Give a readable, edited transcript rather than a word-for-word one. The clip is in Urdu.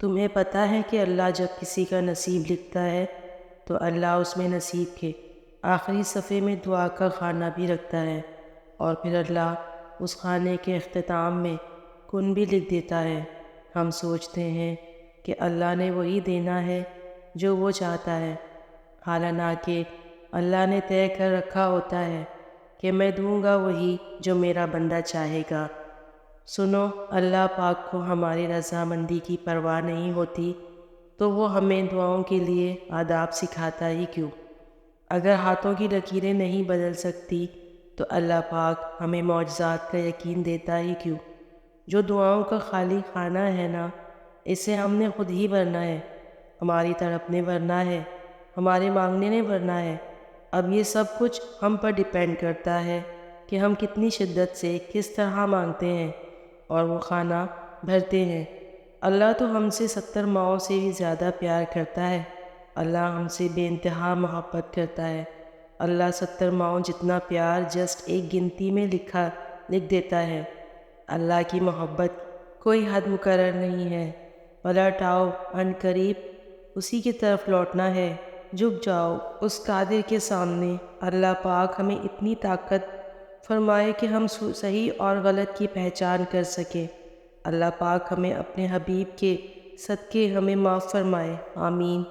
تمہیں پتہ ہے کہ اللہ جب کسی کا نصیب لکھتا ہے تو اللہ اس میں نصیب کے آخری صفحے میں دعا کا خانہ بھی رکھتا ہے، اور پھر اللہ اس خانے کے اختتام میں کن بھی لکھ دیتا ہے۔ ہم سوچتے ہیں کہ اللہ نے وہی دینا ہے جو وہ چاہتا ہے، حالانکہ اللہ نے طے کر رکھا ہوتا ہے کہ میں دوں گا وہی جو میرا بندہ چاہے گا۔ سنو، اللہ پاک کو ہماری رضامندی کی پرواہ نہیں ہوتی تو وہ ہمیں دعاؤں کے لیے آداب سکھاتا ہی کیوں؟ اگر ہاتھوں کی لکیریں نہیں بدل سکتی تو اللہ پاک ہمیں معجزات کا یقین دیتا ہی کیوں؟ جو دعاؤں کا خالی خانہ ہے نا، اسے ہم نے خود ہی بھرنا ہے، ہماری طرف نے بھرنا ہے، ہمارے مانگنے نے بھرنا ہے۔ اب یہ سب کچھ ہم پر ڈیپینڈ کرتا ہے کہ ہم کتنی شدت سے کس طرح مانگتے ہیں اور وہ خانہ بھرتے ہیں۔ اللہ تو ہم سے 70 ماؤں سے بھی زیادہ پیار کرتا ہے۔ اللہ ہم سے بے انتہا محبت کرتا ہے۔ اللہ 70 ماؤں جتنا پیار جسٹ ایک گنتی میں لکھ دیتا ہے۔ اللہ کی محبت کوئی حد مقرر نہیں ہے۔ پلٹ آؤ، عن قریب اسی کی طرف لوٹنا ہے۔ جھک جاؤ اس قادر کے سامنے۔ اللہ پاک ہمیں اتنی طاقت فرمائے کہ ہم صحیح اور غلط کی پہچان کر سکیں۔ اللہ پاک ہمیں اپنے حبیب کے صدقے ہمیں معاف فرمائے، آمین۔